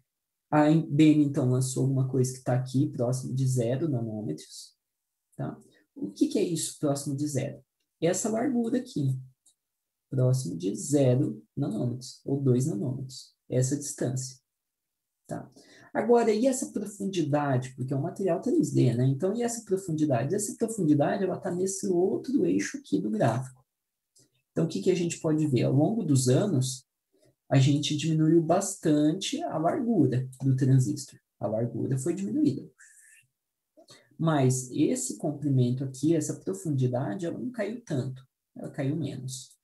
a IBM, então, lançou alguma coisa que está aqui, próximo de 0 nanômetros. Tá? O que é isso, próximo de 0? Essa largura aqui, próximo de 0 nanômetros, ou 2 nanômetros. Essa distância. Tá? Agora, e essa profundidade? Porque é um material 3D, né? Então, e essa profundidade? Essa profundidade, ela está nesse outro eixo aqui do gráfico. Então, o que a gente pode ver? Ao longo dos anos, a gente diminuiu bastante a largura do transistor. A largura foi diminuída. Mas esse comprimento aqui, essa profundidade, ela não caiu tanto. Ela caiu menos.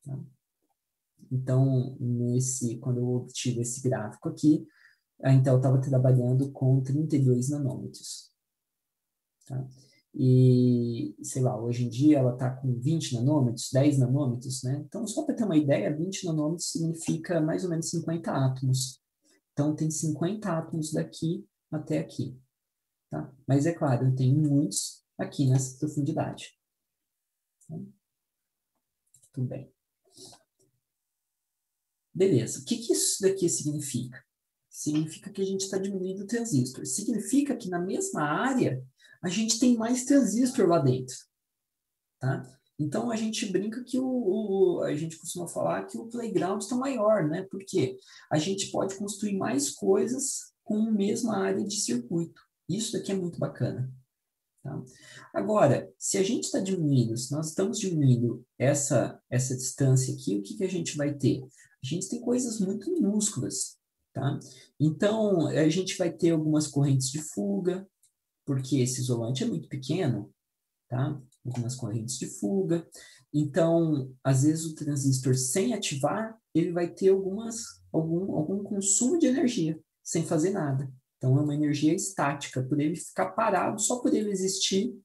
Tá? Então, quando eu obtive esse gráfico aqui, a Intel estava trabalhando com 32 nanômetros. Tá? E, sei lá, hoje em dia ela está com 20 nanômetros, 10 nanômetros, né? Então, só para ter uma ideia, 20 nanômetros significa mais ou menos 50 átomos. Então, tem 50 átomos daqui até aqui. Tá? Mas, é claro, eu tenho muitos aqui nessa profundidade. Tá? Tudo bem. Beleza. O que isso daqui significa? Significa que a gente está diminuindo o transistor. Significa que na mesma área a gente tem mais transistor lá dentro. Tá? Então a gente brinca que a gente costuma falar que o playground está maior, né? Porque a gente pode construir mais coisas com a mesma área de circuito. Isso daqui é muito bacana. Tá? Agora, se a gente está diminuindo, se nós estamos diminuindo essa distância aqui, o que a gente vai ter? A gente tem coisas muito minúsculas. Tá? Então, a gente vai ter algumas correntes de fuga, porque esse isolante é muito pequeno, tá? Algumas correntes de fuga. Então, às vezes o transistor sem ativar, ele vai ter algum consumo de energia, sem fazer nada. Então, é uma energia estática. Por ele ficar parado, só por ele existir,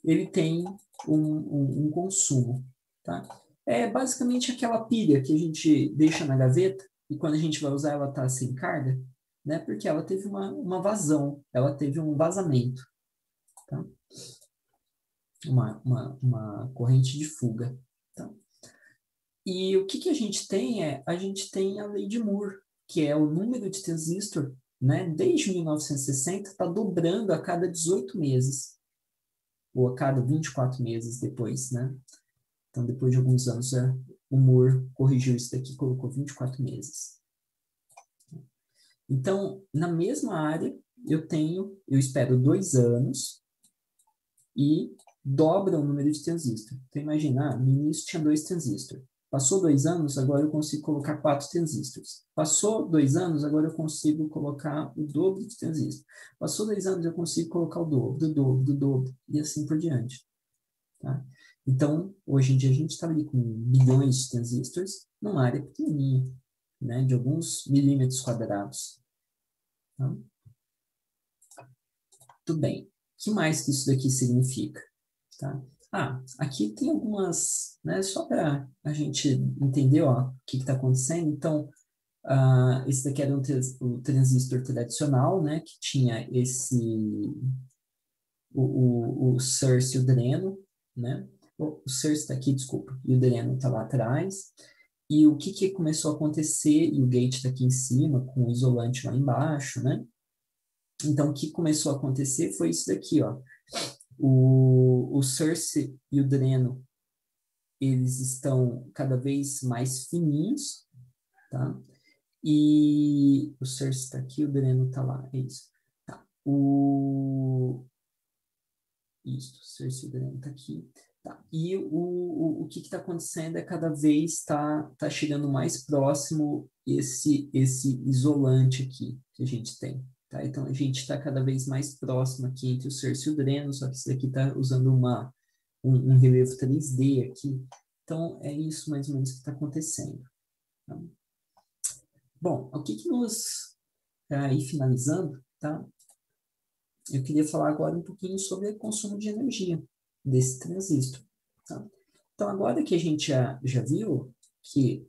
ele tem um consumo. Tá? É basicamente aquela pilha que a gente deixa na gaveta e quando a gente vai usar ela está sem carga, né? Porque ela teve uma vazão, ela teve um vazamento. Tá? Uma corrente de fuga. Tá? E o que a gente tem a gente tem a lei de Moore, que é o número de transistor, né? Desde 1960 está dobrando a cada 18 meses, ou a cada 24 meses depois, né? Então, depois de alguns anos, o Moore corrigiu isso daqui e colocou 24 meses. Então, na mesma área, eu espero 2 anos e dobra o número de transistor. Então, imagina, no início tinha 2 transistores. Passou 2 anos, agora eu consigo colocar 4 transistores. Passou 2 anos, agora eu consigo colocar o dobro de transistor. Passou 2 anos, eu consigo colocar o dobro, do dobro, do dobro, e assim por diante. Tá? Então, hoje em dia, a gente está ali com milhões de transistores numa área pequenininha, né, de alguns milímetros quadrados. Tá? Tudo bem. O que mais que isso daqui significa? Tá? Aqui tem algumas, né, só para a gente entender ó, o que está acontecendo. Então, esse daqui era o transistor tradicional, né, que tinha o source e o dreno, né? O source está aqui, desculpa, e o dreno está lá atrás. E o que começou a acontecer, e o gate está aqui em cima, com o isolante lá embaixo, né? Então, o que começou a acontecer foi isso daqui, ó. O source e o dreno, eles estão cada vez mais fininhos, tá? E o source está aqui, o dreno está lá, é isso. Tá. Isso, o source e o dreno está aqui. Tá? E o que está acontecendo é cada vez está chegando mais próximo esse isolante aqui que a gente tem. Tá? Então, a gente está cada vez mais próximo aqui entre o cerço e o dreno, só que isso daqui está usando um relevo 3D aqui. Então, é isso mais ou menos que está acontecendo. Tá? Bom, o que nos... Aí, finalizando, tá? Eu queria falar agora um pouquinho sobre o consumo de energia desse transistor. Tá? Então, agora que a gente já viu que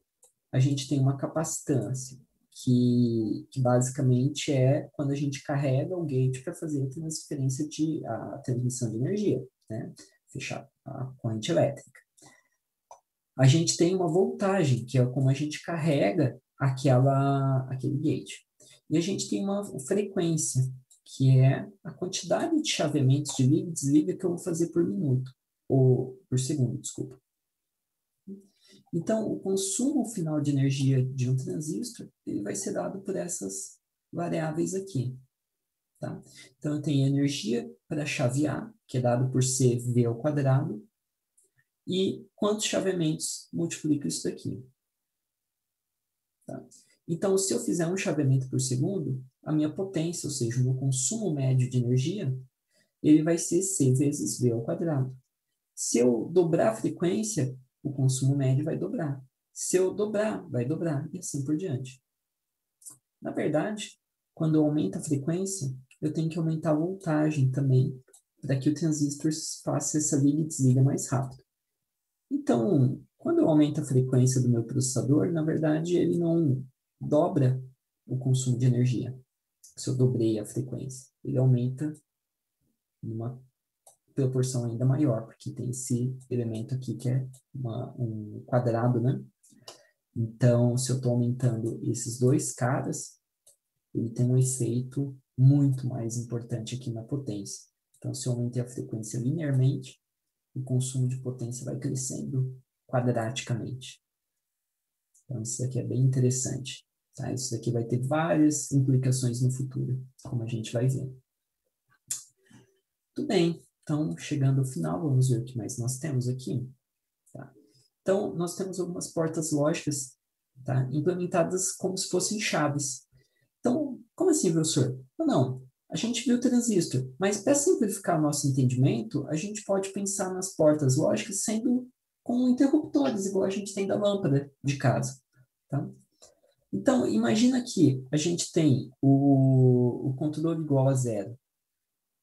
a gente tem uma capacitância, que basicamente é quando a gente carrega o gate para fazer a transmissão de energia, né? Fechar a corrente elétrica. A gente tem uma voltagem, que é como a gente carrega aquele gate. E a gente tem uma frequência, que é a quantidade de chaveamentos de liga e desliga que eu vou fazer por minuto, ou por segundo, desculpa. Então, o consumo final de energia de um transistor, ele vai ser dado por essas variáveis aqui. Tá? Então, eu tenho energia para chavear, que é dado por CV ao quadrado, e quantos chaveamentos multiplico isso daqui. Tá? Então, se eu fizer um chaveamento por segundo, a minha potência, ou seja, o meu consumo médio de energia, ele vai ser C vezes V ao quadrado. Se eu dobrar a frequência, o consumo médio vai dobrar. Se eu dobrar, vai dobrar, e assim por diante. Na verdade, quando eu aumento a frequência, eu tenho que aumentar a voltagem também, para que o transistor faça essa liga e desliga mais rápido. Então, quando eu aumento a frequência do meu processador, na verdade, ele não dobra o consumo de energia. Se eu dobrei a frequência, ele aumenta numa proporção ainda maior, porque tem esse elemento aqui que é um quadrado, né? Então, se eu estou aumentando esses dois caras, ele tem um efeito muito mais importante aqui na potência. Então, se eu aumentei a frequência linearmente, o consumo de potência vai crescendo quadraticamente. Então, isso daqui é bem interessante. Tá? Isso daqui vai ter várias implicações no futuro, como a gente vai ver. Tudo bem. Então, chegando ao final, vamos ver o que mais nós temos aqui. Tá? Então, nós temos algumas portas lógicas, tá? Implementadas como se fossem chaves. Então, como assim, professor? Não, a gente viu o transistor, mas para simplificar nosso entendimento, a gente pode pensar nas portas lógicas sendo com interruptores, igual a gente tem da lâmpada de casa. Tá? Então, imagina que a gente tem o controle igual a 0.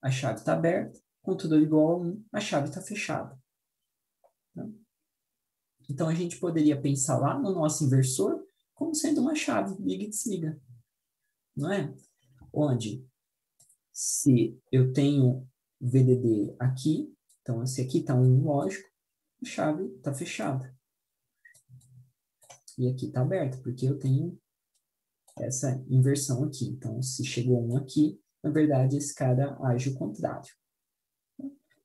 A chave está aberta, controle igual a 1, a chave está fechada. Tá? Então, a gente poderia pensar lá no nosso inversor como sendo uma chave, liga e desliga. Não é? Onde, se eu tenho VDD aqui, então esse aqui está um lógico, a chave está fechada. E aqui está aberta, porque eu tenho essa inversão aqui. Então, se chegou um aqui, na verdade, esse cara age o contrário.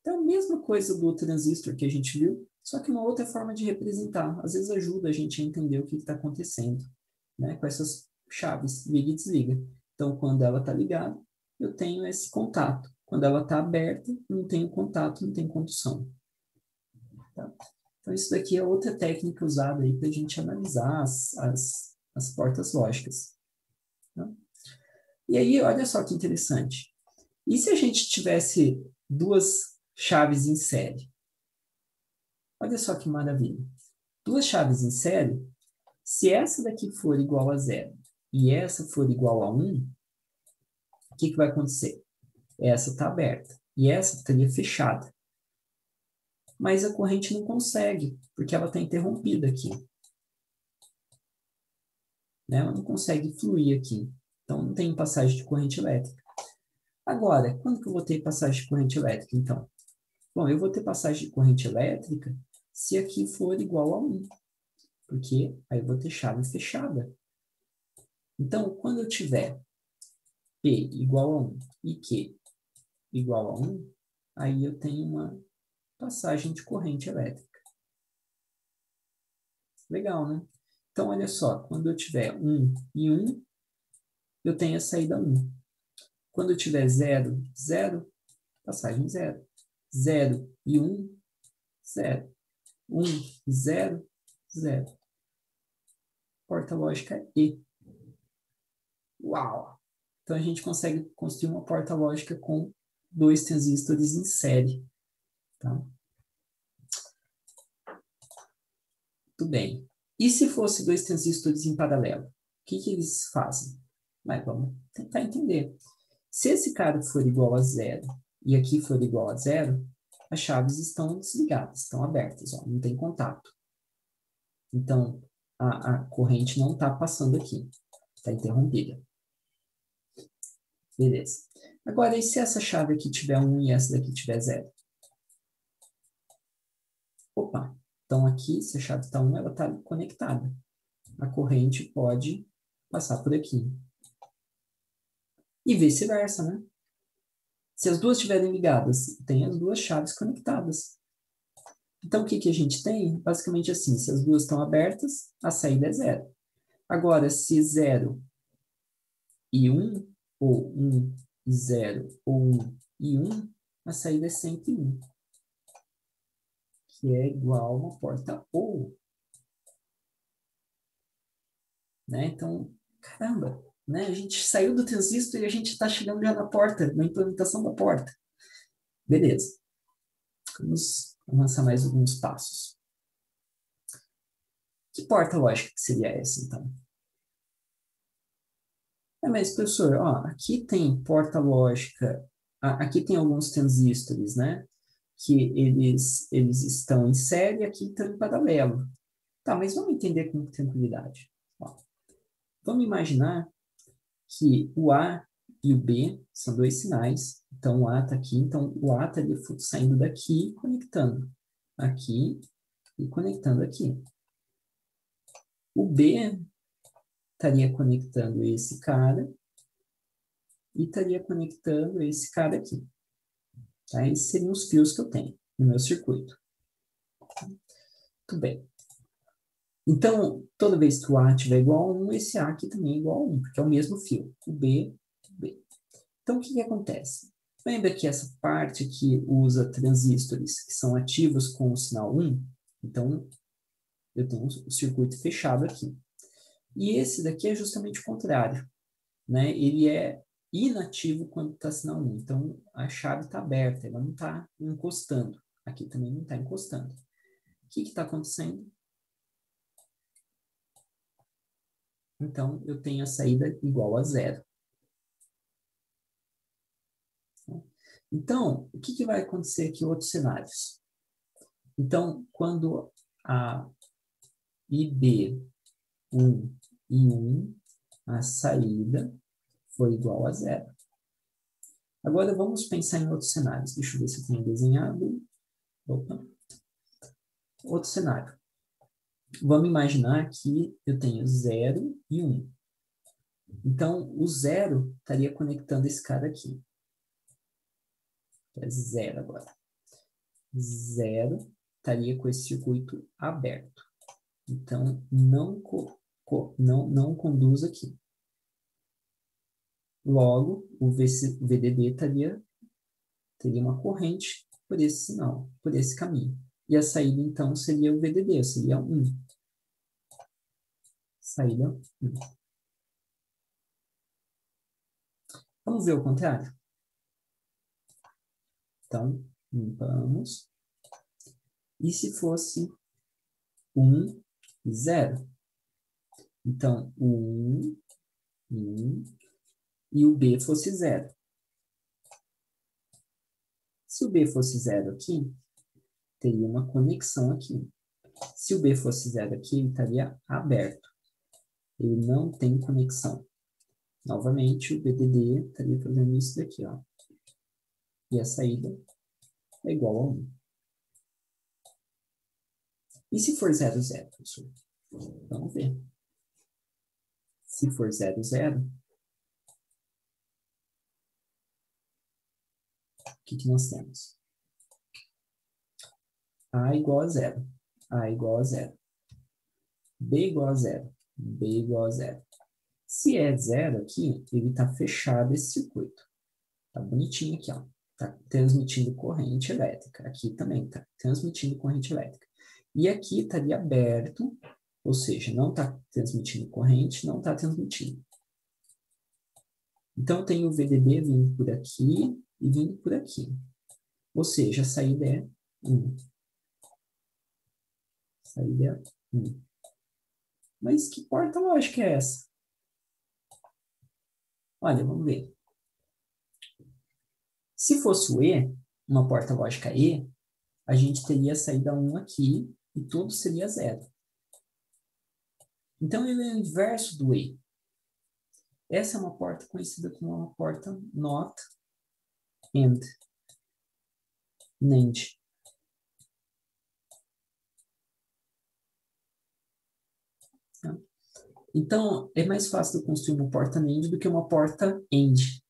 Então, a mesma coisa do transistor que a gente viu, só que uma outra forma de representar. Às vezes ajuda a gente a entender o que está acontecendo, né? Com essas chaves, liga e desliga. Então, quando ela está ligada, eu tenho esse contato. Quando ela está aberta, não tenho contato, não tem condução. Tá? Então, isso daqui é outra técnica usada aí para a gente analisar as portas lógicas. Tá? E aí, olha só que interessante. E se a gente tivesse duas chaves em série? Olha só que maravilha. Duas chaves em série, se essa daqui for igual a 0 e essa for igual a 1, o que vai acontecer? Essa está aberta e essa estaria fechada. Mas a corrente não consegue, porque ela está interrompida aqui. Né? Ela não consegue fluir aqui. Então, não tem passagem de corrente elétrica. Agora, quando que eu vou ter passagem de corrente elétrica, então? Bom, eu vou ter passagem de corrente elétrica se aqui for igual a 1, porque aí eu vou ter chave fechada. Então, quando eu tiver P igual a 1 e Q igual a 1, aí eu tenho uma passagem de corrente elétrica. Legal, né? Então, olha só, quando eu tiver 1 e 1, eu tenho a saída 1. Quando eu tiver 0, 0, passagem 0. 0 e 1, 0. 1, 0, 0. Porta lógica E. Uau! Então, a gente consegue construir uma porta lógica com 2 transistores em série. Tá? Tudo bem. E se fosse 2 transistores em paralelo? O que eles fazem? Mas vamos tentar entender. Se esse cara for igual a 0 e aqui for igual a 0, as chaves estão desligadas, estão abertas, ó, não tem contato. Então, a corrente não está passando aqui, está interrompida. Beleza. Agora, e se essa chave aqui tiver 1 e essa daqui tiver 0? Opa, então aqui, se a chave está 1, ela está conectada. A corrente pode passar por aqui. E vice-versa, né? Se as duas estiverem ligadas, tem as duas chaves conectadas. Então, o que a gente tem? Basicamente assim, se as duas estão abertas, a saída é 0. Agora, se 0 e 1, ou 1 e 0, ou 1 e 1, a saída é sempre 1. Que é igual a uma porta OU. Né? Então, caramba, né? A gente saiu do transistor e a gente está chegando já na porta, na implementação da porta. Beleza. Vamos avançar mais alguns passos. Que porta lógica que seria essa, então? Mas, professor, ó, aqui tem porta lógica, aqui tem alguns transistores, né? Que eles estão em série e aqui estão em paralelo. Tá, mas vamos entender com tranquilidade. Ó, vamos imaginar que o A e o B são 2 sinais. Então, o A está aqui, então o A estaria saindo daqui, conectando aqui e conectando aqui. O B estaria conectando esse cara e estaria conectando esse cara aqui. Tá? Esses seriam os fios que eu tenho no meu circuito. Muito bem. Então, toda vez que o A estiver igual a 1, esse A aqui também é igual a 1, porque é o mesmo fio. O B. Então, o que acontece? Lembra que essa parte aqui usa transistores que são ativos com o sinal 1? Então, eu tenho o circuito fechado aqui. E esse daqui é justamente o contrário. Né? Ele é inativo quando está sinal 1. Então, a chave está aberta, ela não está encostando. Aqui também não está encostando. O que está acontecendo? Então, eu tenho a saída igual a 0. Então, o que vai acontecer aqui em outros cenários? Então, quando A e B, 1 e 1, a saída foi igual a 0. Agora, vamos pensar em outros cenários. Deixa eu ver se eu tenho desenhado. Opa. Outro cenário. Vamos imaginar que eu tenho 0 e 1. Então, o 0 estaria conectando esse cara aqui. É 0 agora. 0 estaria com esse circuito aberto. Então, não conduz aqui. Logo, o VDD teria uma corrente por esse sinal, por esse caminho. E a saída, então, seria o VDD, seria 1. Saída 1. Vamos ver o contrário? Então, limpamos. E se fosse 1, 0? Então, o 1, e o B fosse 0. Se o B fosse 0 aqui, teria uma conexão aqui. Se o B fosse 0 aqui, ele estaria aberto. Ele não tem conexão. Novamente, o BDD estaria fazendo isso daqui, ó. E a saída é igual a 1. E se for 0, 0, professor? Vamos ver. Se for 0, 0, o que nós temos? A igual a 0. A igual a 0. B igual a 0. B igual a 0. Se é 0 aqui, ele está fechado esse circuito. Tá bonitinho aqui, ó. Tá transmitindo corrente elétrica. Aqui também está transmitindo corrente elétrica. E aqui estaria aberto, ou seja, não está transmitindo corrente, não está transmitindo. Então, eu tenho o VDD vindo por aqui e vindo por aqui. Ou seja, a saída é 1. Saída é 1. Mas que porta lógica é essa? Olha, vamos ver. Se fosse o E, uma porta lógica E, a gente teria a saída 1 aqui e tudo seria 0. Então, ele é o inverso do E. Essa é uma porta conhecida como uma porta NOT AND. NAND. Então, é mais fácil de construir uma porta NAND do que uma porta AND,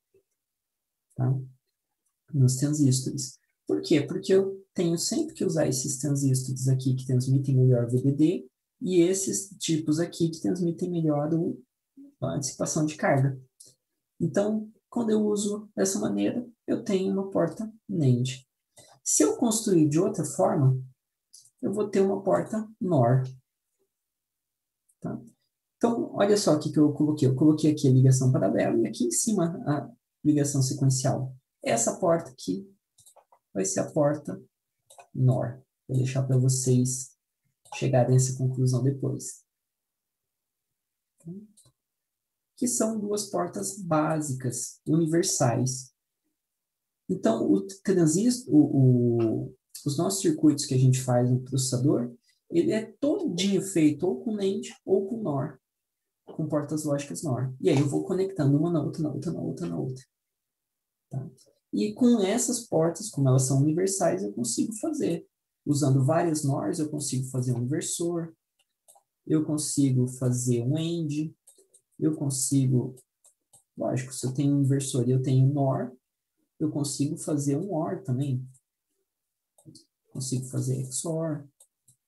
tá? Nos transistores. Por quê? Porque eu tenho sempre que usar esses transistores aqui que transmitem melhor VDD e esses tipos aqui que transmitem melhor a dissipação de carga. Então, quando eu uso dessa maneira, eu tenho uma porta NAND. Se eu construir de outra forma, eu vou ter uma porta NOR. Tá? Então, olha só o que eu coloquei. Eu coloquei aqui a ligação paralela e aqui em cima a ligação sequencial. Essa porta aqui vai ser a porta NOR. Vou deixar para vocês chegarem a essa conclusão depois. Que são duas portas básicas, universais. Então, o transistor, os nossos circuitos que a gente faz no processador, ele é todinho feito ou com NAND ou com NOR, com portas lógicas NOR. E aí eu vou conectando uma na outra, na outra, na outra, na outra. Tá? E com essas portas, como elas são universais, eu consigo fazer. Usando várias NORs, eu consigo fazer um inversor, eu consigo fazer um AND, eu consigo, lógico, se eu tenho um inversor e eu tenho NOR, eu consigo fazer um OR também. Consigo fazer XOR,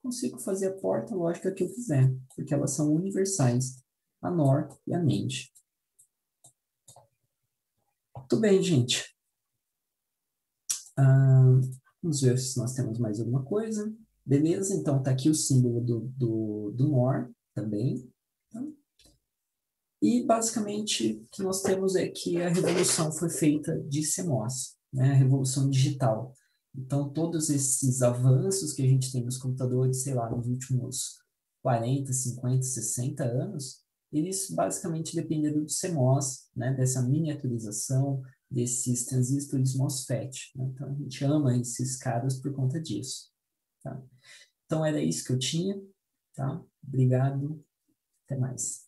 consigo fazer a porta lógica que eu quiser, porque elas são universais, a NOR e a NAND. Muito bem, gente. Vamos ver se nós temos mais alguma coisa. Beleza, então tá aqui o símbolo do NOR também. Tá? E basicamente o que nós temos é que a revolução foi feita de CMOS, né? A revolução digital. Então, todos esses avanços que a gente tem nos computadores, sei lá, nos últimos 40, 50, 60 anos, eles basicamente dependeram do CMOS, né? Dessa miniaturização, desses transistores MOSFET. Né? Então, a gente ama esses caras por conta disso. Tá? Então, era isso que eu tinha. Tá? Obrigado. Até mais.